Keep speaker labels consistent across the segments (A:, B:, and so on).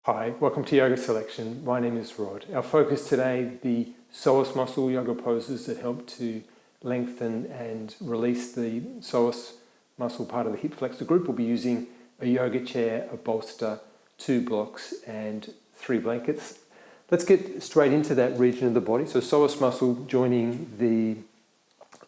A: Hi, welcome to Yoga Selection. My name is Rod. Our focus today, the psoas muscle yoga poses that help to lengthen and release the psoas muscle part of the hip flexor group. We'll be using a yoga chair, a bolster, 2 blocks and 3 blankets. Let's get straight into that region of the body. So psoas muscle joining the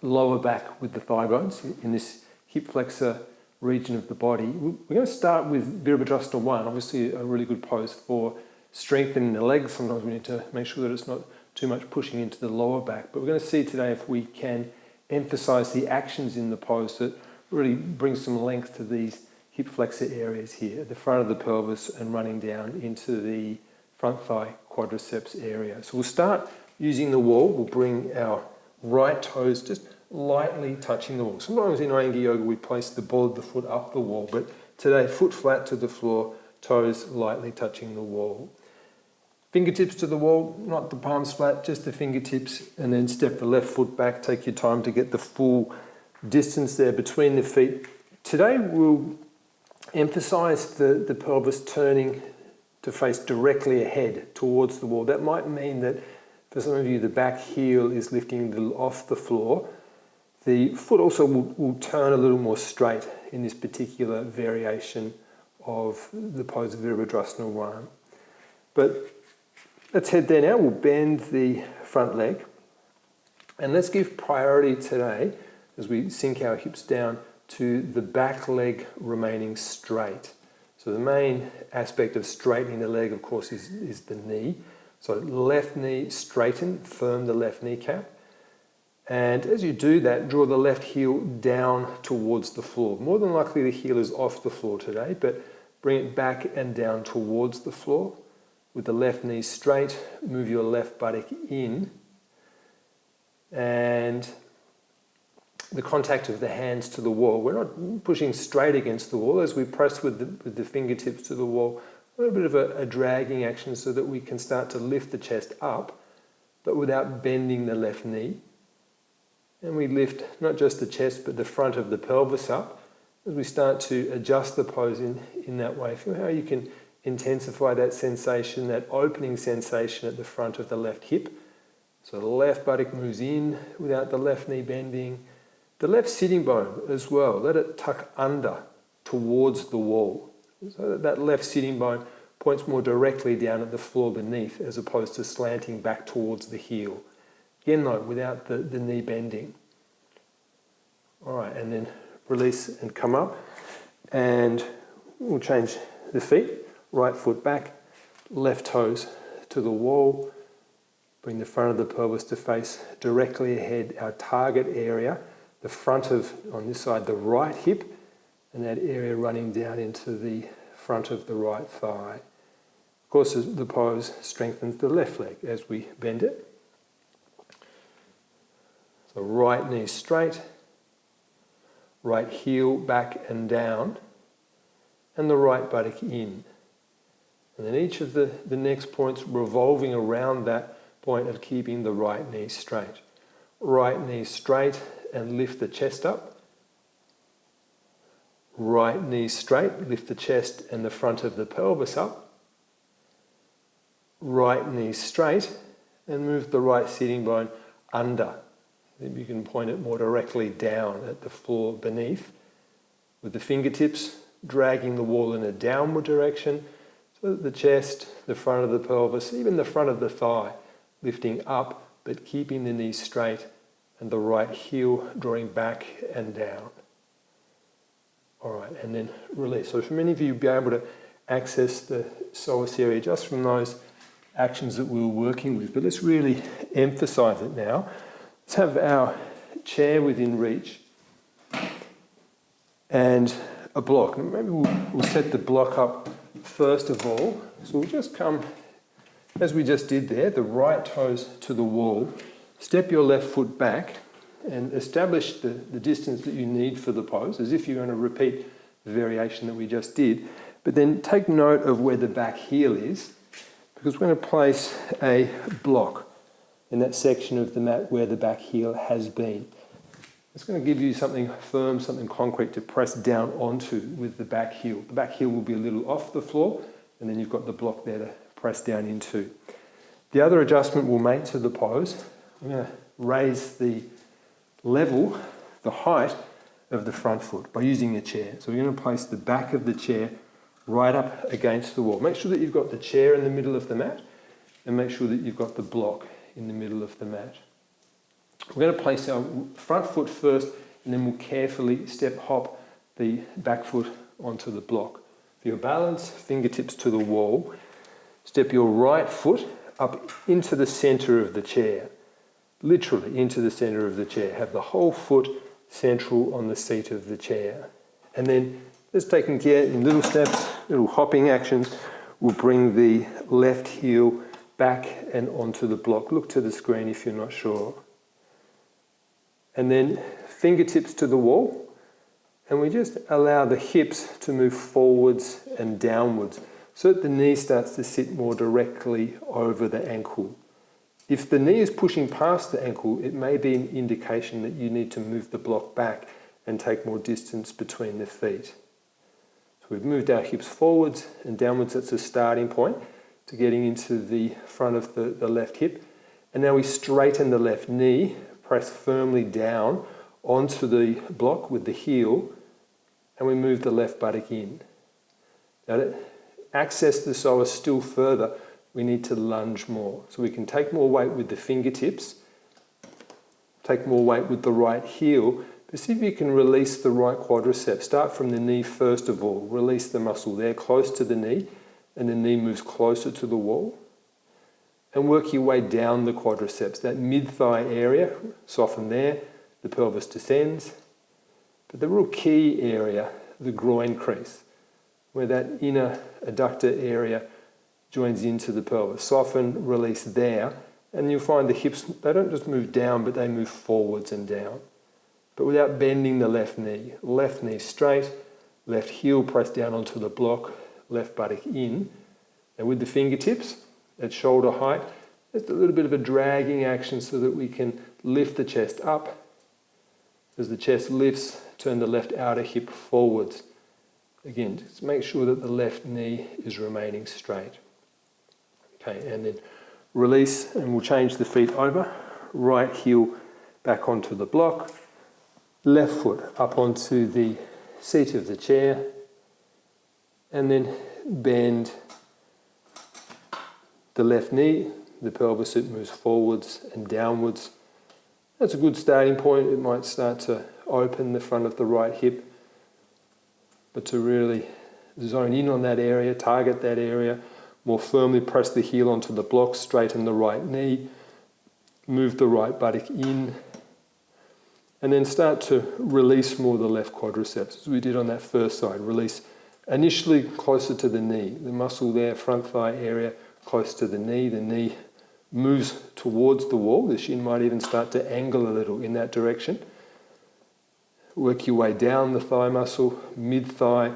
A: lower back with the thigh bones in this hip flexor region of the body. We're going to start with Virabhadrasana 1, obviously a really good pose for strengthening the legs. Sometimes we need to make sure that it's not too much pushing into the lower back. But we're going to see today if we can emphasize the actions in the pose that really bring some length to these hip flexor areas here, at the front of the pelvis and running down into the front thigh quadriceps area. So we'll start using the wall. We'll bring our right toes just lightly touching the wall. Sometimes in Iyengar Yoga we place the ball of the foot up the wall, but today foot flat to the floor, toes lightly touching the wall. Fingertips to the wall, not the palms flat, just the fingertips, and then step the left foot back. Take your time to get the full distance there between the feet. Today we'll emphasize the pelvis turning to face directly ahead towards the wall. That might mean that for some of you the back heel is lifting a little off the floor. The foot also will turn a little more straight in this particular variation of the pose of Virabhadrasana 1. But let's head there now. We'll bend the front leg. And let's give priority today, as we sink our hips down, to the back leg remaining straight. So the main aspect of straightening the leg, of course, is the knee. So left knee straighten, firm the left kneecap. And as you do that, draw the left heel down towards the floor. More than likely the heel is off the floor today, but bring it back and down towards the floor. With the left knee straight, move your left buttock in. And the contact of the hands to the wall. We're not pushing straight against the wall. As we press with the fingertips to the wall, a little bit of a dragging action so that we can start to lift the chest up, but without bending the left knee. And we lift not just the chest, but the front of the pelvis up as we start to adjust the pose in that way. Feel how you can intensify that sensation, that opening sensation at the front of the left hip. So the left buttock moves in without the left knee bending. The left sitting bone as well, let it tuck under towards the wall. So that left sitting bone points more directly down at the floor beneath as opposed to slanting back towards the heel. Again though, without the knee bending. All right, and then release and come up. And we'll change the feet. Right foot back, left toes to the wall. Bring the front of the pelvis to face directly ahead, our target area. The front of, on this side, the right hip. And that area running down into the front of the right thigh. Of course, the pose strengthens the left leg as we bend it. So right knee straight, right heel back and down, and the right buttock in. And then each of the next points revolving around that point of keeping the right knee straight. Right knee straight and lift the chest up. Right knee straight, lift the chest and the front of the pelvis up. Right knee straight and move the right sitting bone under. You can point it more directly down at the floor beneath with the fingertips dragging the wall in a downward direction so that the chest, the front of the pelvis, even the front of the thigh lifting up but keeping the knee straight and the right heel drawing back and down. All right, and then release. So for many of you, you'll be able to access the psoas area just from those actions that we were working with. But let's really emphasize it now. Let's have our chair within reach and a block. Maybe we'll set the block up first of all. So we'll just come, as we just did there, the right toes to the wall. Step your left foot back and establish the distance that you need for the pose, as if you're going to repeat the variation that we just did. But then take note of where the back heel is, because we're going to place a block in that section of the mat where the back heel has been. It's going to give you something firm, something concrete to press down onto with the back heel. The back heel will be a little off the floor, and then you've got the block there to press down into. The other adjustment we'll make to the pose, we're going to raise the level, the height of the front foot by using a chair. So we're going to place the back of the chair right up against the wall. Make sure that you've got the chair in the middle of the mat, and make sure that you've got the block in the middle of the mat. We're going to place our front foot first, and then we'll carefully step hop the back foot onto the block. For your balance, fingertips to the wall. Step your right foot up into the center of the chair, literally into the center of the chair. Have the whole foot central on the seat of the chair. And then, just taking care in little steps, little hopping actions, we'll bring the left heel back and onto the block. Look to the screen if you're not sure. And then fingertips to the wall, and we just allow the hips to move forwards and downwards so that the knee starts to sit more directly over the ankle. If the knee is pushing past the ankle, it may be an indication that you need to move the block back and take more distance between the feet. So we've moved our hips forwards and downwards. That's a starting point to getting into the front of the left hip. And now we straighten the left knee, press firmly down onto the block with the heel, and we move the left buttock in. Now to access the psoas still further, we need to lunge more. So we can take more weight with the fingertips, take more weight with the right heel, but see if you can release the right quadricep. Start from the knee first of all. Release the muscle there close to the knee, and the knee moves closer to the wall. And work your way down the quadriceps. That mid-thigh area, soften there, the pelvis descends. But the real key area, the groin crease, where that inner adductor area joins into the pelvis. Soften, release there, and you'll find the hips, they don't just move down, but they move forwards and down. But without bending the left knee. Left knee straight, left heel pressed down onto the block, left buttock in. And with the fingertips at shoulder height, just a little bit of a dragging action so that we can lift the chest up. As the chest lifts, turn the left outer hip forwards. Again, just make sure that the left knee is remaining straight. Okay, and then release, and we'll change the feet over. Right heel back onto the block. Left foot up onto the seat of the chair. And then bend the left knee. The pelvis, it moves forwards and downwards. That's a good starting point. It might start to open the front of the right hip. But to really zone in on that area, target that area, more firmly press the heel onto the block, straighten the right knee, move the right buttock in, and then start to release more of the left quadriceps, as we did on that first side. Release initially closer to the knee, the muscle there, front thigh area, close to the knee moves towards the wall, the shin might even start to angle a little in that direction. Work your way down the thigh muscle, mid-thigh,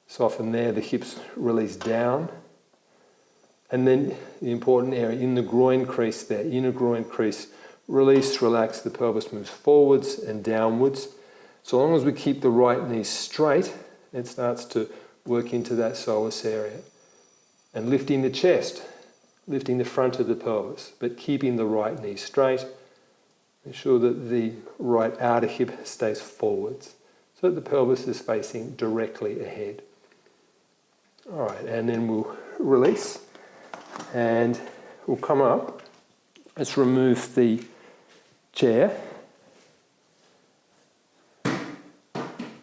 A: soften there, the hips release down. And then the important area in the groin crease there, inner groin crease, release, relax, the pelvis moves forwards and downwards. So long as we keep the right knee straight, it starts to work into that psoas area. And lifting the chest, lifting the front of the pelvis, but keeping the right knee straight. Ensure that the right outer hip stays forwards, so that the pelvis is facing directly ahead. All right, and then we'll release, and we'll come up. Let's remove the chair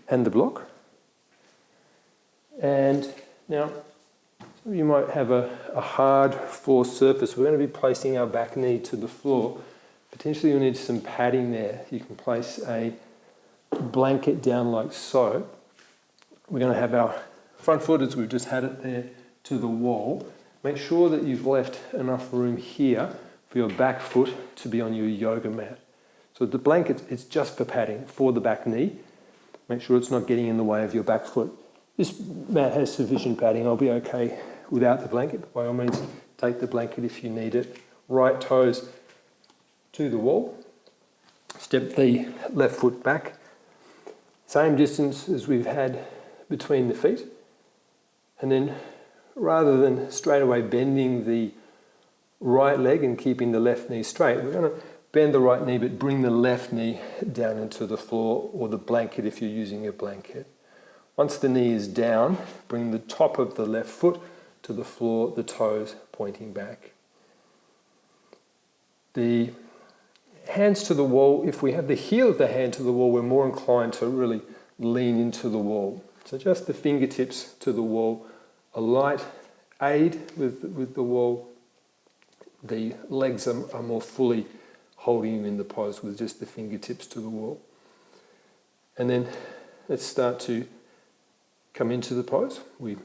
A: and the block. And now, you might have a hard floor surface. We're going to be placing our back knee to the floor. Potentially you'll need some padding there. You can place a blanket down like so. We're going to have our front foot, as we've just had it there, to the wall. Make sure that you've left enough room here for your back foot to be on your yoga mat. So the blanket is just for padding for the back knee. Make sure it's not getting in the way of your back foot. This mat has sufficient padding. I'll be okay without the blanket, but by all means take the blanket if you need it. Right toes to the wall. Step the left foot back. Same distance as we've had between the feet. And then rather than straight away bending the right leg and keeping the left knee straight, we're going to bend the right knee but bring the left knee down into the floor or the blanket if you're using a blanket. Once the knee is down, bring the top of the left foot to the floor, the toes pointing back. The hands to the wall, if we have the heel of the hand to the wall, we're more inclined to really lean into the wall. So just the fingertips to the wall, a light aid with the wall. The legs are more fully holding you in the pose with just the fingertips to the wall. And then let's start to come into the pose. We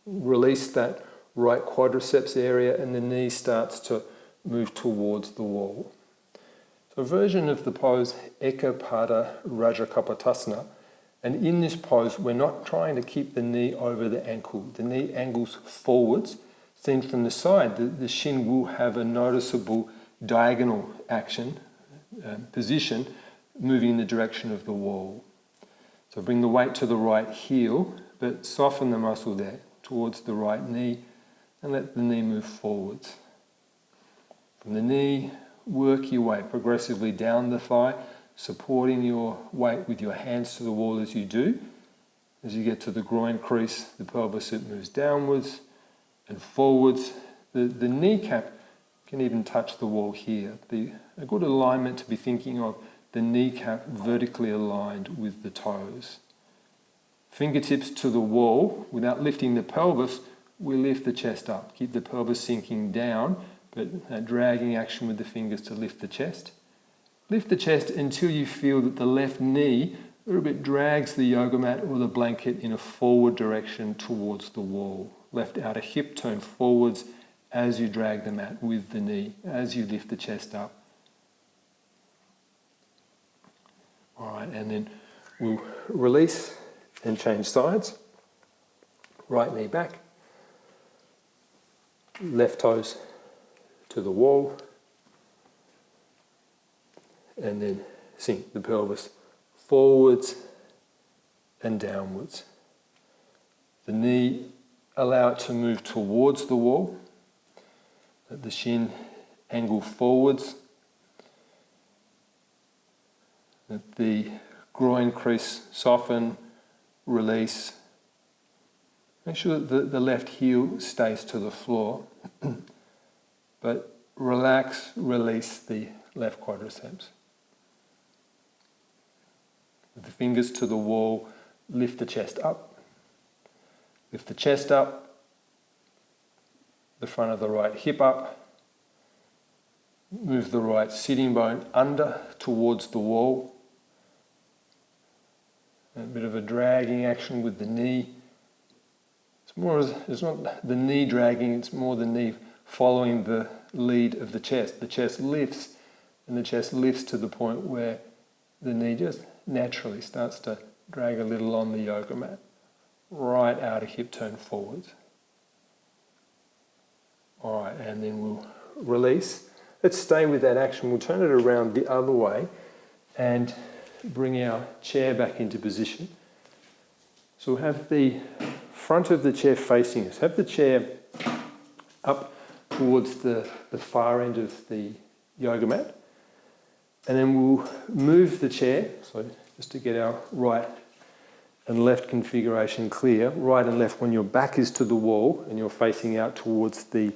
A: release that right quadriceps area and the knee starts to move towards the wall. So a version of the pose, Eka Pada Rajakapotasana, and in this pose we're not trying to keep the knee over the ankle. The knee angles forwards. Seen from the side, the shin will have a noticeable diagonal action, position, moving in the direction of the wall. So bring the weight to the right heel, but soften the muscle there towards the right knee and let the knee move forwards. From the knee, work your way progressively down the thigh, supporting your weight with your hands to the wall as you do. As you get to the groin crease, the pelvis, it moves downwards and forwards. The kneecap can even touch the wall here. A good alignment to be thinking of, the kneecap vertically aligned with the toes. Fingertips to the wall, without lifting the pelvis, we lift the chest up. Keep the pelvis sinking down, but that dragging action with the fingers to lift the chest. Lift the chest until you feel that the left knee a little bit drags the yoga mat or the blanket in a forward direction towards the wall. Left outer hip turn forwards as you drag the mat with the knee, as you lift the chest up. All right, and then we'll release and change sides. Right knee back. Left toes to the wall. And then sink the pelvis forwards and downwards. The knee, allow it to move towards the wall. Let the shin angle forwards. Let the groin crease soften, release. Make sure that the left heel stays to the floor. But relax, release the left quadriceps. With the fingers to the wall, lift the chest up. Lift the chest up. The front of the right hip up. Move the right sitting bone under towards the wall. A bit of a dragging action with the knee. It's not the knee dragging, it's more the knee following the lead of the chest. The chest lifts, and the chest lifts to the point where the knee just naturally starts to drag a little on the yoga mat. Right outer hip turn forwards. All right, and then we'll release. Let's stay with that action. We'll turn it around the other way and bring our chair back into position. So we'll have the front of the chair facing us. Have the chair up towards the far end of the yoga mat. And then we'll move the chair, so just to get our right and left configuration clear, right and left when your back is to the wall and you're facing out towards the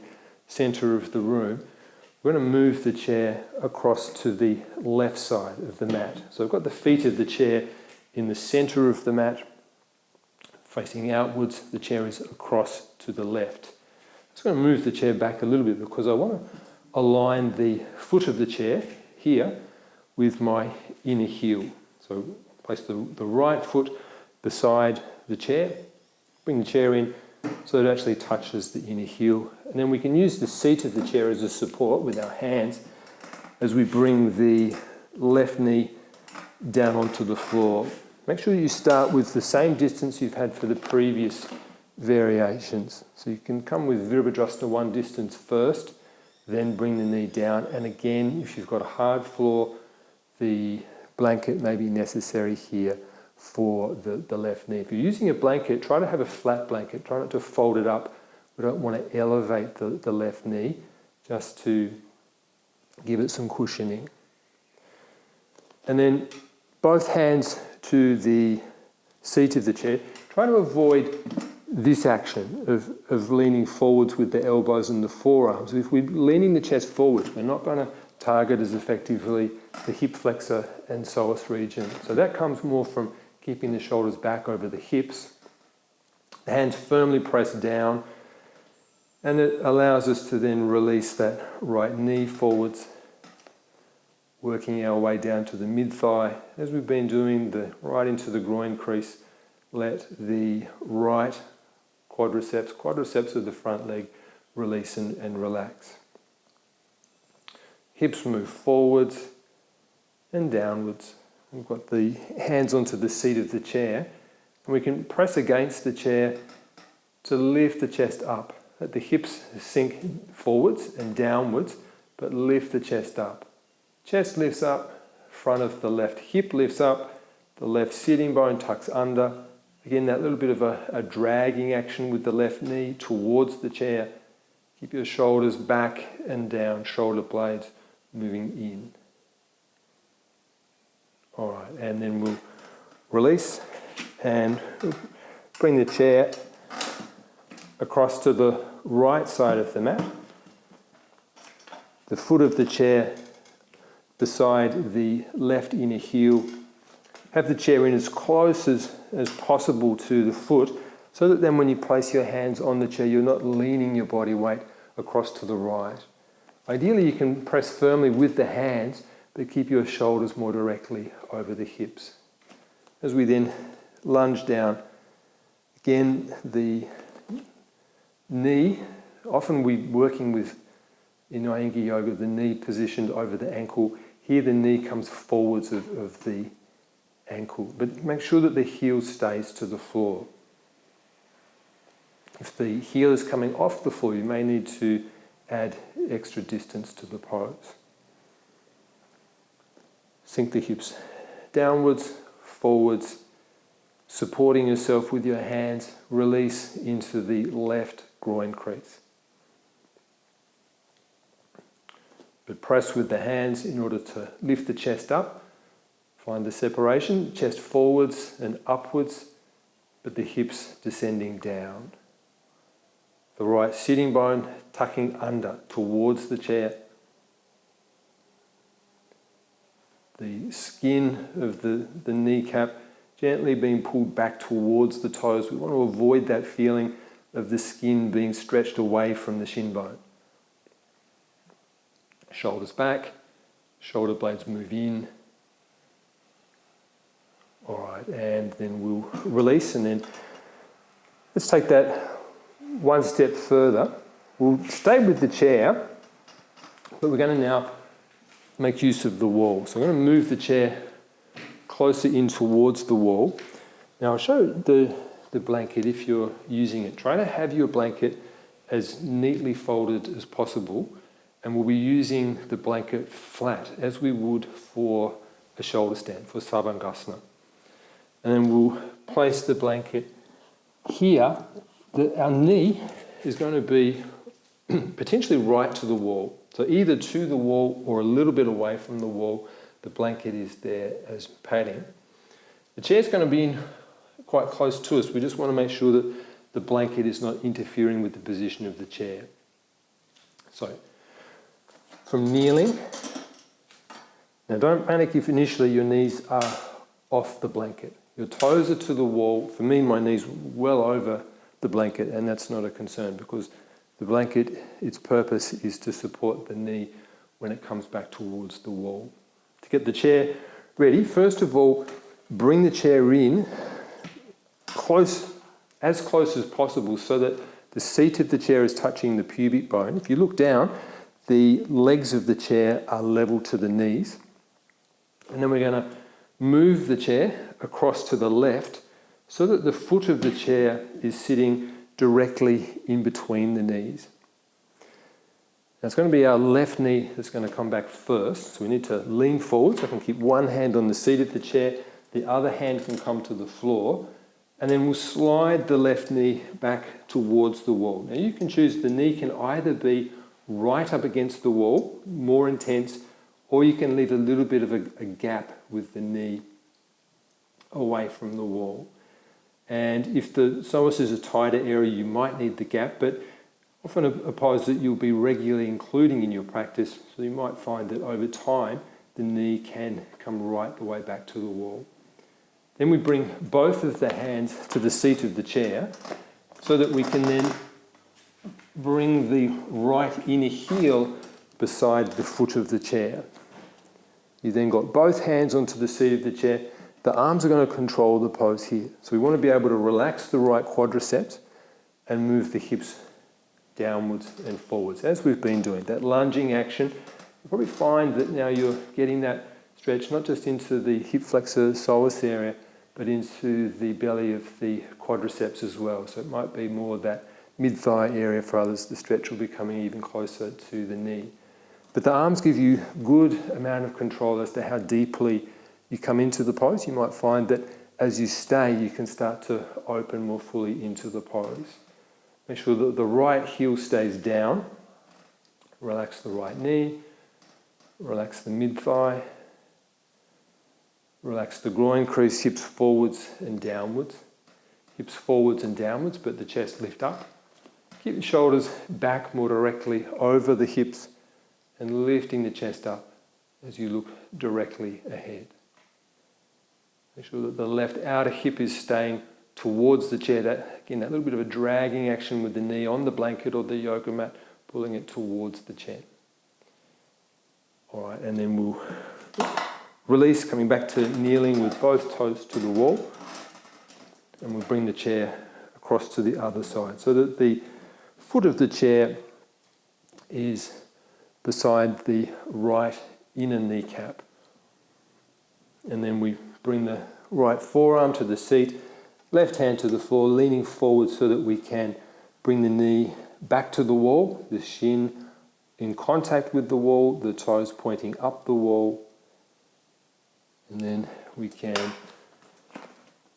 A: center of the room, we're going to move the chair across to the left side of the mat. So I've got the feet of the chair in the center of the mat, facing outwards, the chair is across to the left. I'm just going to move the chair back a little bit because I want to align the foot of the chair here with my inner heel. So place the right foot beside the chair, bring the chair in so it actually touches the inner heel. And then we can use the seat of the chair as a support with our hands as we bring the left knee down onto the floor. Make sure you start with the same distance you've had for the previous variations. So you can come with Virabhadrasana one distance first, then bring the knee down. And again, if you've got a hard floor, the blanket may be necessary here. for the left knee. If you're using a blanket, try to have a flat blanket. Try not to fold it up. We don't want to elevate the left knee, just to give it some cushioning. And then both hands to the seat of the chair. Try to avoid this action of leaning forwards with the elbows and the forearms. If we're leaning the chest forwards, we're not going to target as effectively the hip flexor and psoas region. So that comes more from keeping the shoulders back over the hips. The hands firmly pressed down, and it allows us to then release that right knee forwards, working our way down to the mid-thigh. As we've been doing, right into the groin crease, let the right quadriceps of the front leg release and relax. Hips move forwards and downwards. We've got the hands onto the seat of the chair, and we can press against the chair to lift the chest up. Let the hips sink forwards and downwards, but lift the chest up. Chest lifts up, front of the left hip lifts up, the left sitting bone tucks under. Again, that little bit of a dragging action with the left knee towards the chair. Keep your shoulders back and down, shoulder blades moving in. All right, and then we'll release and bring the chair across to the right side of the mat. The foot of the chair beside the left inner heel. Have the chair in as close as possible to the foot, so that then when you place your hands on the chair, you're not leaning your body weight across to the right. Ideally, you can press firmly with the hands, but keep your shoulders more directly over the hips. As we then lunge down, again, the knee, often we're working with, in Iyengar Yoga, the knee positioned over the ankle. Here the knee comes forwards of the ankle, but make sure that the heel stays to the floor. If the heel is coming off the floor, you may need to add extra distance to the pose. Sink the hips downwards, forwards, supporting yourself with your hands. Release into the left groin crease. But press with the hands in order to lift the chest up. Find the separation, chest forwards and upwards, but the hips descending down. The right sitting bone tucking under towards the chair. The skin of the kneecap gently being pulled back towards the toes. We want to avoid that feeling of the skin being stretched away from the shin bone. Shoulders back, shoulder blades move in. All right, and then we'll release, and then let's take that one step further. We'll stay with the chair, but we're going to now make use of the wall. So I'm going to move the chair closer in towards the wall. Now I'll show the blanket if you're using it. Try to have your blanket as neatly folded as possible, and we'll be using the blanket flat as we would for a shoulder stand, for Sarvangasana. And then we'll place the blanket here. Our knee is going to be potentially right to the wall. So either to the wall or a little bit away from the wall, the blanket is there as padding. The chair's going to be in quite close to us. We just want to make sure that the blanket is not interfering with the position of the chair. So, from kneeling, now don't panic if initially your knees are off the blanket. Your toes are to the wall. For me, my knees well over the blanket, and that's not a concern because the blanket, its purpose is to support the knee when it comes back towards the wall. To get the chair ready, first of all, bring the chair in as close as possible so that the seat of the chair is touching the pubic bone. If you look down, the legs of the chair are level to the knees. And then we're going to move the chair across to the left so that the foot of the chair is sitting directly in between the knees. Now it's going to be our left knee that's going to come back first. So we need to lean forward so I can keep one hand on the seat of the chair, The other hand can come to the floor, and then we'll slide the left knee back towards the wall. Now you can choose, the knee can either be right up against the wall, more intense, or you can leave a little bit of a gap with the knee away from the wall. And if the psoas is a tighter area, you might need the gap, but often a pose that you'll be regularly including in your practice, so you might find that over time the knee can come right the way back to the wall. Then we bring both of the hands to the seat of the chair so that we can then bring the right inner heel beside the foot of the chair. You then got both hands onto the seat of the chair. The arms are going to control the pose here. So we want to be able to relax the right quadriceps and move the hips downwards and forwards, as we've been doing. That lunging action, you'll probably find that now you're getting that stretch not just into the hip flexor psoas area, but into the belly of the quadriceps as well. So it might be more that mid-thigh area for others. The stretch will be coming even closer to the knee. But the arms give you good amount of control as to how deeply you come into the pose. You might find that as you stay, you can start to open more fully into the pose. Make sure that the right heel stays down. Relax the right knee. Relax the mid-thigh. Relax the groin crease, hips forwards and downwards. Hips forwards and downwards, but the chest lift up. Keep the shoulders back more directly over the hips and lifting the chest up as you look directly ahead. Make sure that the left outer hip is staying towards the chair. That little bit of a dragging action with the knee on the blanket or the yoga mat, pulling it towards the chair. All right, and then we'll release, coming back to kneeling with both toes to the wall. And we'll bring the chair across to the other side so that the foot of the chair is beside the right inner kneecap. And then we bring the right forearm to the seat, left hand to the floor, leaning forward so that we can bring the knee back to the wall, the shin in contact with the wall, the toes pointing up the wall. And then we can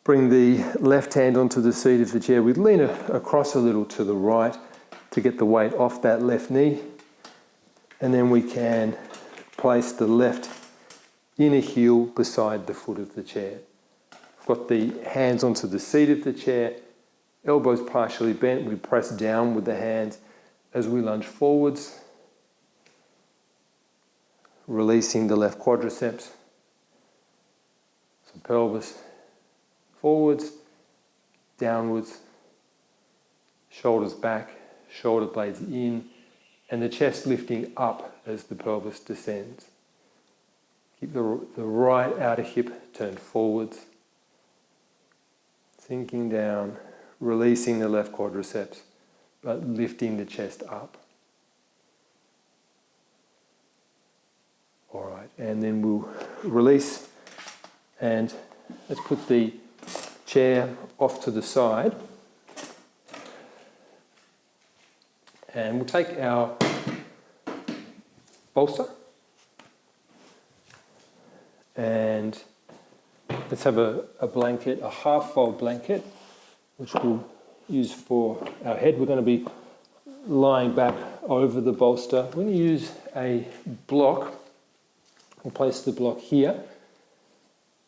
A: bring the left hand onto the seat of the chair. We lean across a little to the right to get the weight off that left knee. And then we can place the left inner heel beside the foot of the chair. I've got the hands onto the seat of the chair, elbows partially bent. We press down with the hands as we lunge forwards, releasing the left quadriceps. So pelvis forwards, downwards, shoulders back, shoulder blades in, and the chest lifting up as the pelvis descends. Keep the right outer hip turned forwards, sinking down, releasing the left quadriceps, but lifting the chest up. All right, and then we'll release, and let's put the chair off to the side. And we'll take our bolster and let's have a blanket, a half-fold blanket, which we'll use for our head. We're going to be lying back over the bolster. We're going to use a block. We'll place the block here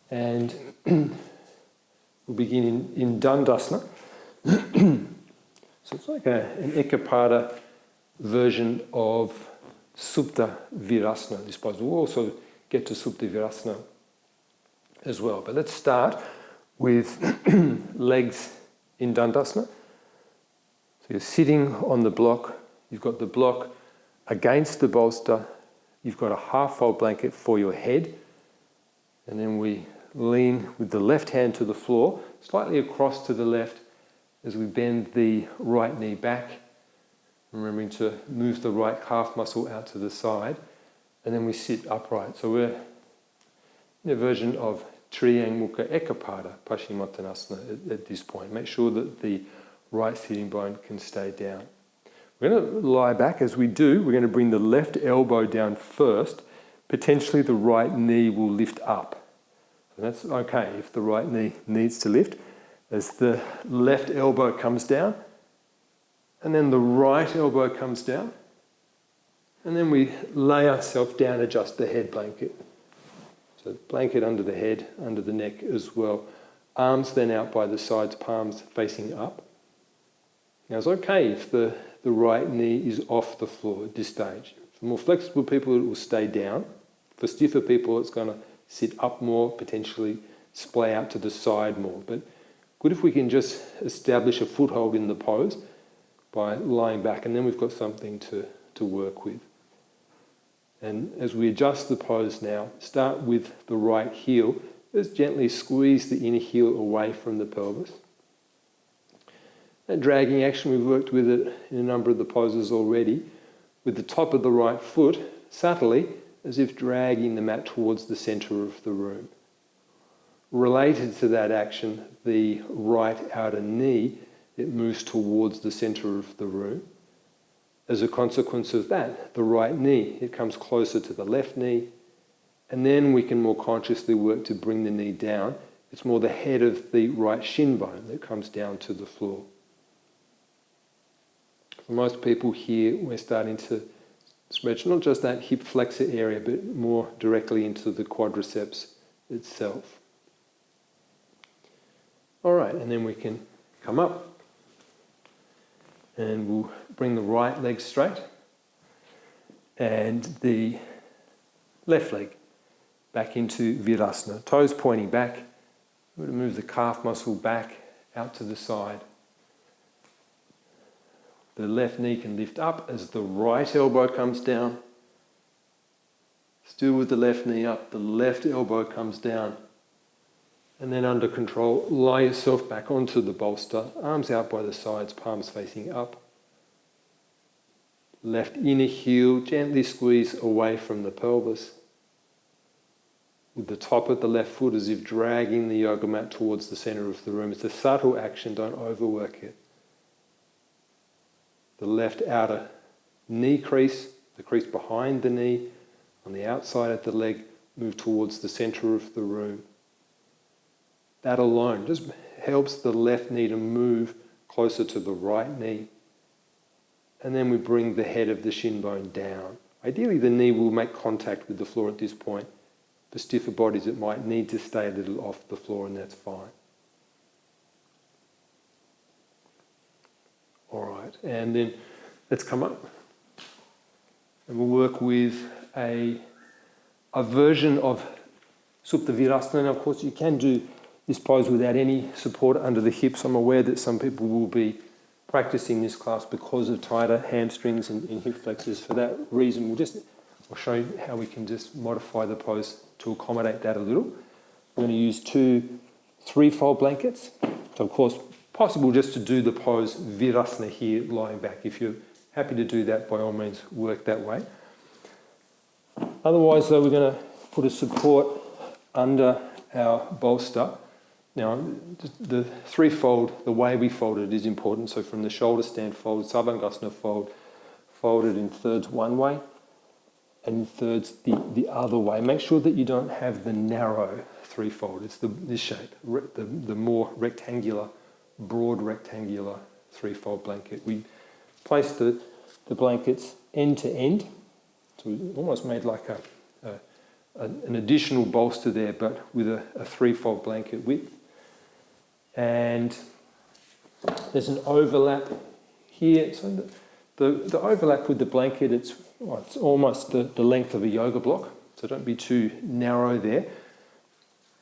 A: and we'll begin in Dandasana. So it's like an Ekapada version of Supta Virasana. This pose will also get to Supta Virasana as well. But let's start with legs in Dandasana. So you're sitting on the block. You've got the block against the bolster. You've got a half-fold blanket for your head. And then we lean with the left hand to the floor, slightly across to the left, as we bend the right knee back, remembering to move the right calf muscle out to the side, and then we sit upright. So we're in a version of Triangmukha Ekapada, Paschimottanasana at this point. Make sure that the right sitting bone can stay down. We're going to lie back. As we do, we're going to bring the left elbow down first. Potentially the right knee will lift up. And that's okay if the right knee needs to lift. As the left elbow comes down, and then the right elbow comes down, and then we lay ourselves down, adjust the head blanket. So blanket under the head, under the neck as well. Arms then out by the sides, palms facing up. Now it's okay if the right knee is off the floor at this stage. For more flexible people, it will stay down. For stiffer people, it's going to sit up more, potentially splay out to the side more. But good if we can just establish a foothold in the pose by lying back, and then we've got something to work with. And as we adjust the pose now, start with the right heel. Just gently squeeze the inner heel away from the pelvis. That dragging action, we've worked with it in a number of the poses already, with the top of the right foot, subtly, as if dragging the mat towards the centre of the room. Related to that action, the right outer knee, it moves towards the centre of the room. As a consequence of that, the right knee, it comes closer to the left knee, and then we can more consciously work to bring the knee down. It's more the head of the right shin bone that comes down to the floor. For most people here, we're starting to stretch not just that hip flexor area, but more directly into the quadriceps itself. All right, and then we can come up, and we'll bring the right leg straight, and the left leg back into Virasana. Toes pointing back. We're going to move the calf muscle back out to the side. The left knee can lift up as the right elbow comes down. Still with the left knee up, the left elbow comes down. And then under control, lie yourself back onto the bolster, arms out by the sides, palms facing up. Left inner heel, gently squeeze away from the pelvis. With the top of the left foot as if dragging the yoga mat towards the centre of the room. It's a subtle action, don't overwork it. The left outer knee crease, the crease behind the knee, on the outside of the leg, move towards the centre of the room. That alone just helps the left knee to move closer to the right knee. And then we bring the head of the shin bone down. Ideally, the knee will make contact with the floor at this point. For stiffer bodies, it might need to stay a little off the floor, and that's fine. All right, and then let's come up. And we'll work with a version of Supta Virasana. Now, of course, you can do this pose without any support under the hips. I'm aware that some people will be practicing this class because of tighter hamstrings and hip flexors. For that reason, I'll show you how we can just modify the pose to accommodate that a little. We're going to use 2 3-fold blankets. So, of course, possible just to do the pose Virasana here, lying back. If you're happy to do that, by all means, work that way. Otherwise, though, we're going to put a support under our bolster. Now, the 3-fold, the way we fold it is important. So from the shoulder stand fold, Sarvangasana fold, folded in thirds one way, and in thirds the other way. Make sure that you don't have the narrow 3-fold. It's this shape, the more rectangular, broad rectangular 3-fold blanket. We place the blankets end to end, so we almost made like an additional bolster there, but with a 3-fold blanket width. And there's an overlap here. So the overlap with the blanket, it's almost the length of a yoga block, so don't be too narrow there.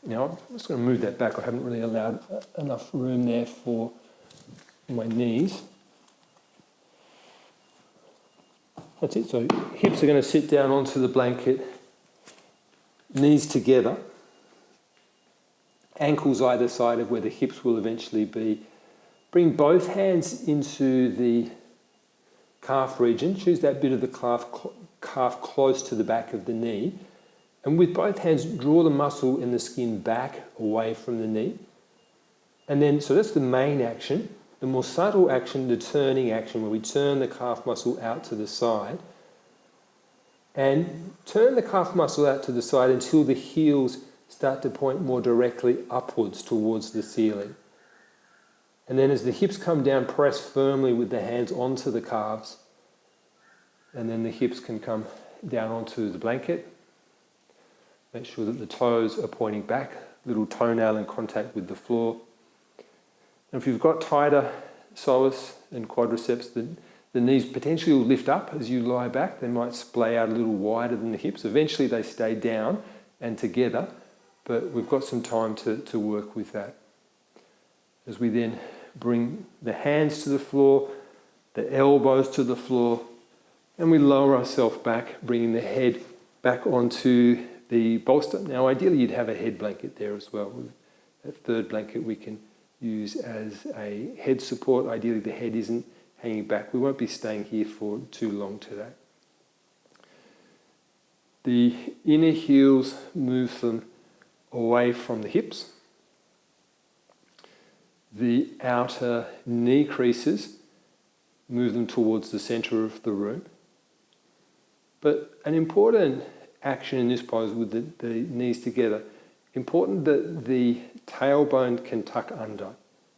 A: Now, I'm just going to move that back. I haven't really allowed enough room there for my knees. That's it. So hips are going to sit down onto the blanket, knees together, ankles either side of where the hips will eventually be. Bring both hands into the calf region. Choose that bit of the calf close to the back of the knee. And with both hands, draw the muscle in the skin back away from the knee. And then, so that's the main action. The more subtle action, the turning action, where we turn the calf muscle out to the side. And turn the calf muscle out to the side until the heels start to point more directly upwards towards the ceiling. And then as the hips come down, press firmly with the hands onto the calves. And then the hips can come down onto the blanket. Make sure that the toes are pointing back, little toenail in contact with the floor. And if you've got tighter psoas and quadriceps, the knees potentially will lift up as you lie back. They might splay out a little wider than the hips. Eventually they stay down and together, but we've got some time to work with that. As we then bring the hands to the floor, the elbows to the floor, and we lower ourselves back, bringing the head back onto the bolster. Now ideally you'd have a head blanket there as well. That third blanket we can use as a head support. Ideally the head isn't hanging back. We won't be staying here for too long today. The inner heels, move them away from the hips. The outer knee creases, move them towards the center of the room. But an important action in this pose with the knees together, important that the tailbone can tuck under.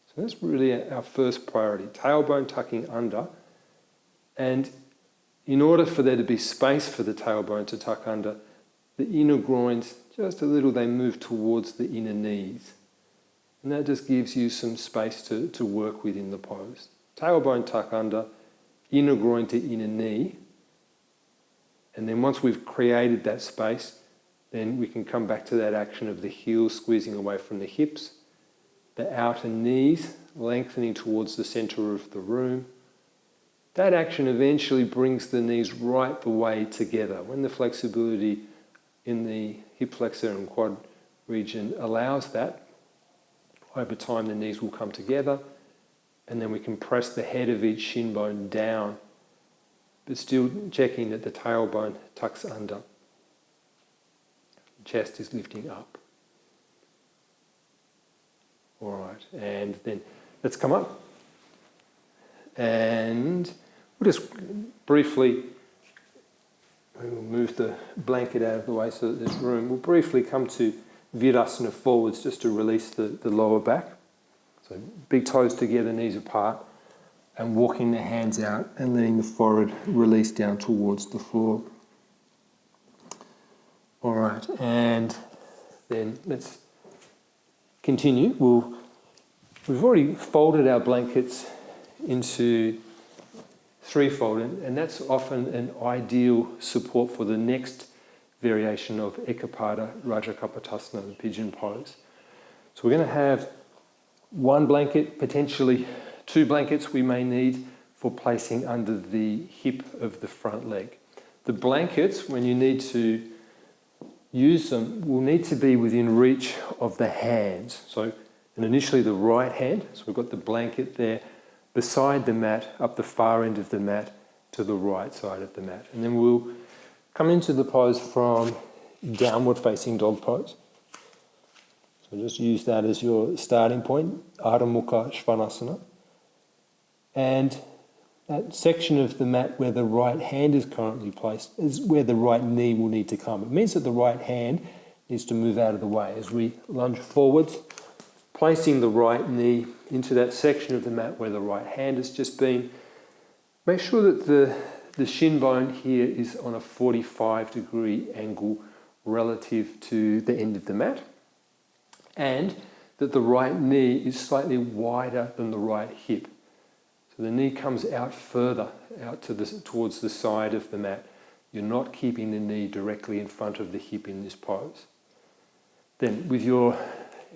A: So that's really our first priority, tailbone tucking under. And in order for there to be space for the tailbone to tuck under, the inner groins, just a little, they move towards the inner knees. And that just gives you some space to work with in the pose. Tailbone tuck under, inner groin to inner knee. And then once we've created that space, then we can come back to that action of the heels squeezing away from the hips, the outer knees lengthening towards the center of the room. That action eventually brings the knees right the way together. When the flexibility in the hip flexor and quad region allows that, over time the knees will come together, and then we can press the head of each shin bone down, but still checking that the tailbone tucks under. The chest is lifting up. All right, and then let's come up. And we'll just briefly, we'll move the blanket out of the way so that there's room. We'll briefly come to Virasana forwards just to release the lower back. So big toes together, knees apart, and walking the hands out and letting the forehead release down towards the floor. All right, and then let's continue. We've already folded our blankets into threefold, and that's often an ideal support for the next variation of Ekapada Rajakapotasana, the pigeon pose. So we're going to have one blanket, potentially two blankets we may need for placing under the hip of the front leg. The blankets, when you need to use them, will need to be within reach of the hands. So, and initially the right hand, so we've got the blanket there beside the mat, up the far end of the mat to the right side of the mat. And then we'll come into the pose from downward facing dog pose. So just use that as your starting point, Ardha Mukha Svanasana. And that section of the mat where the right hand is currently placed is where the right knee will need to come. It means that the right hand needs to move out of the way as we lunge forwards, placing the right knee into that section of the mat where the right hand has just been. Make sure that the shin bone here is on a 45-degree angle relative to the end of the mat, and that the right knee is slightly wider than the right hip. So the knee comes out further, out towards the side of the mat. You're not keeping the knee directly in front of the hip in this pose. Then with your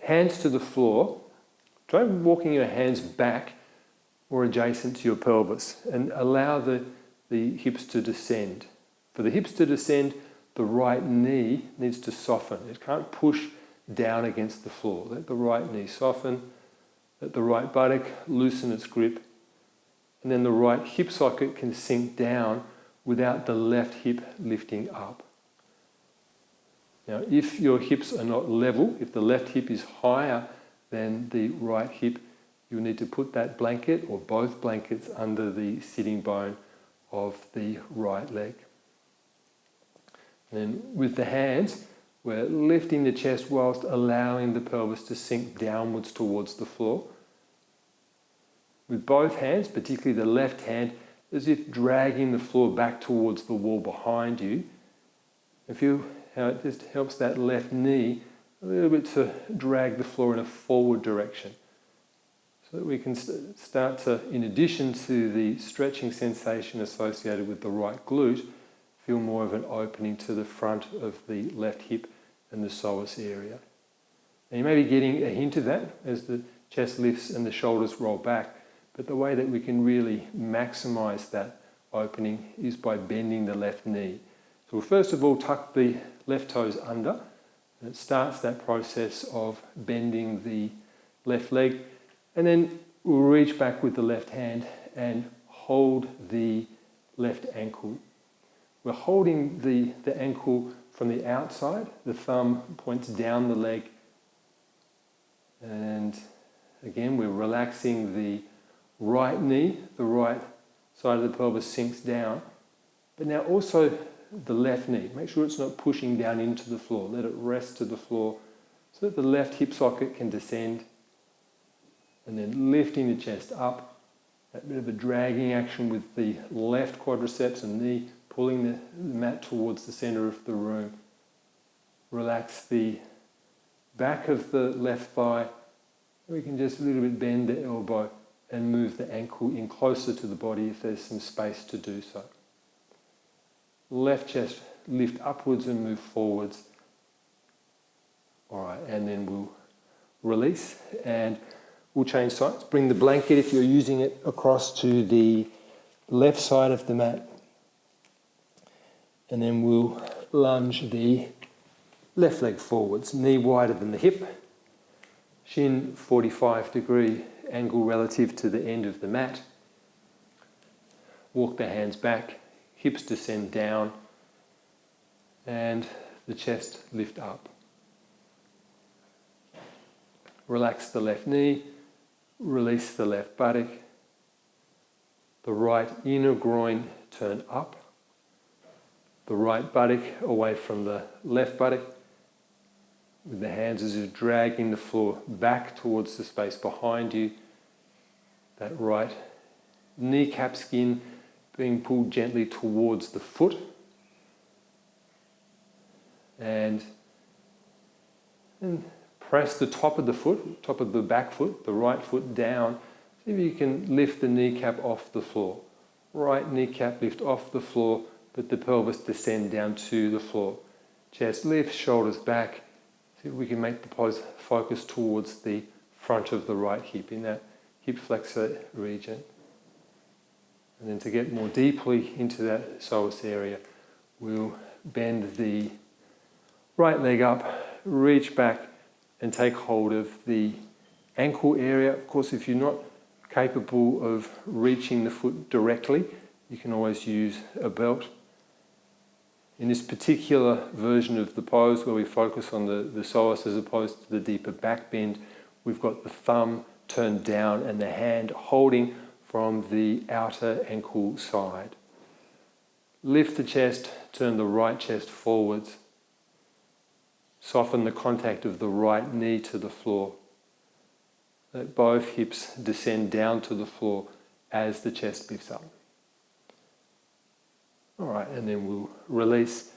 A: hands to the floor, try walking your hands back or adjacent to your pelvis and allow the hips to descend. For the hips to descend, the right knee needs to soften. It can't push down against the floor. Let the right knee soften, let the right buttock loosen its grip, and then the right hip socket can sink down without the left hip lifting up. Now, if your hips are not level, if the left hip is higher than the right hip, you'll need to put that blanket or both blankets under the sitting bone of the right leg. And then with the hands, We're lifting the chest whilst allowing the pelvis to sink downwards towards the floor. With both hands, particularly the left hand, as if dragging the floor back towards the wall behind you. And feel how it just helps that left knee a little bit to drag the floor in a forward direction. So that we can start to, in addition to the stretching sensation associated with the right glute, feel more of an opening to the front of the left hip and the psoas area. And you may be getting a hint of that as the chest lifts and the shoulders roll back, but the way that we can really maximize that opening is by bending the left knee. So we'll first of all tuck the left toes under, and it starts that process of bending the left leg, and then we'll reach back with the left hand and hold the left ankle. We're holding the ankle from the outside, the thumb points down the leg, and again we're relaxing the right knee, the right side of the pelvis sinks down, but now also the left knee. Make sure it's not pushing down into the floor. Let it rest to the floor so that the left hip socket can descend, and then lifting the chest up. That bit of a dragging action with the left quadriceps and knee, pulling the mat towards the center of the room. Relax the back of the left thigh. We can just a little bit bend the elbow and move the ankle in closer to the body if there's some space to do so. Left chest lift upwards and move forwards. All right, and then we'll release and we'll change sides. Bring the blanket, if you're using it, across to the left side of the mat. And then we'll lunge the left leg forwards, knee wider than the hip, shin 45-degree angle relative to the end of the mat. Walk the hands back, hips descend down, and the chest lift up. Relax the left knee, release the left buttock, the right inner groin turn up, the right buttock away from the left buttock, with the hands as you're dragging the floor back towards the space behind you. That right kneecap skin being pulled gently towards the foot. And press the top of the foot, top of the back foot, the right foot down. See if you can lift the kneecap off the floor. Right kneecap lift off the floor, but the pelvis descend down to the floor. Chest lift, shoulders back. See if we can make the pose focus towards the front of the right hip, in that hip flexor region. And then to get more deeply into that psoas area, we'll bend the right leg up, reach back and take hold of the ankle area. Of course, if you're not capable of reaching the foot directly, you can always use a belt. In this particular version of the pose where we focus on the psoas as opposed to the deeper back bend, we've got the thumb turned down and the hand holding from the outer ankle side. Lift the chest, turn the right chest forwards. Soften the contact of the right knee to the floor. Let both hips descend down to the floor as the chest lifts up. All right, and then we'll release,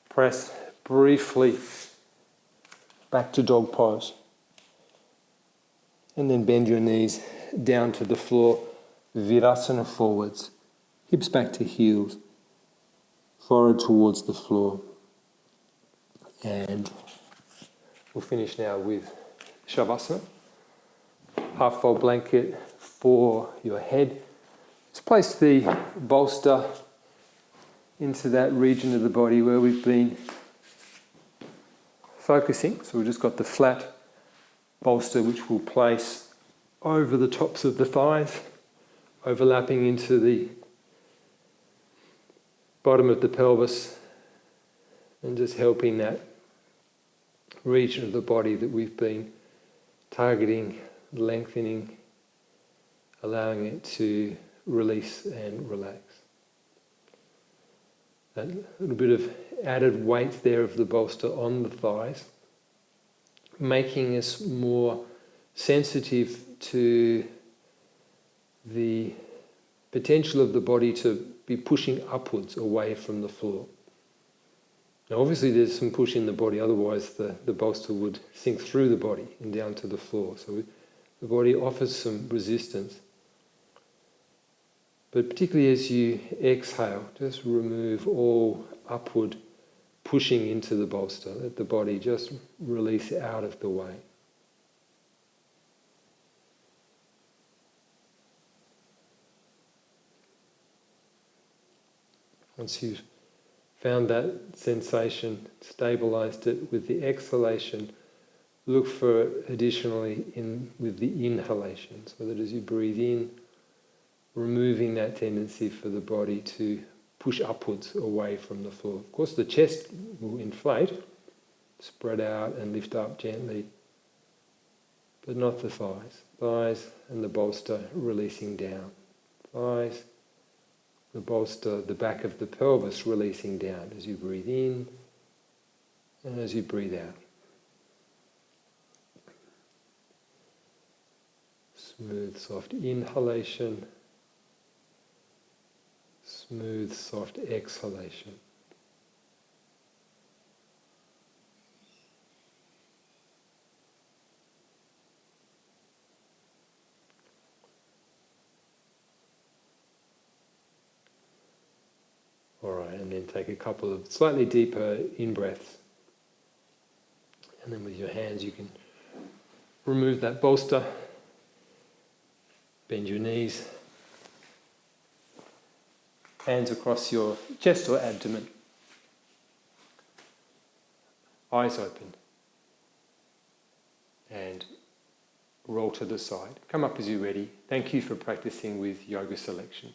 A: press briefly back to dog pose. And then bend your knees down to the floor, virasana forwards, hips back to heels, forehead towards the floor. And we'll finish now with shavasana. Half fold blanket for your head. Just place the bolster into that region of the body where we've been focusing. So we've just got the flat bolster which we'll place over the tops of the thighs, overlapping into the bottom of the pelvis, and just helping that region of the body that we've been targeting, lengthening, allowing it to release and relax. that little bit of added weight there of the bolster on the thighs, making us more sensitive to the potential of the body to be pushing upwards away from the floor. Now obviously there's some push in the body, otherwise the bolster would sink through the body and down to the floor. So the body offers some resistance. But particularly as you exhale, just remove all upward pushing into the bolster. Let the body just release out of the way. Once you've found that sensation, stabilized it with the exhalation, look for it additionally with the inhalation, so that as you breathe in, removing that tendency for the body to push upwards away from the floor. Of course, the chest will inflate, spread out and lift up gently, but not the thighs. Thighs and the bolster releasing down. Thighs, the bolster, the back of the pelvis releasing down as you breathe in and as you breathe out. Smooth, soft inhalation. Smooth, soft exhalation. All right, and then take a couple of slightly deeper in-breaths. And then with your hands you can remove that bolster, bend your knees, hands across your chest or abdomen, eyes open, and roll to the side. Come up as you're ready. Thank you for practicing with Yoga Selection.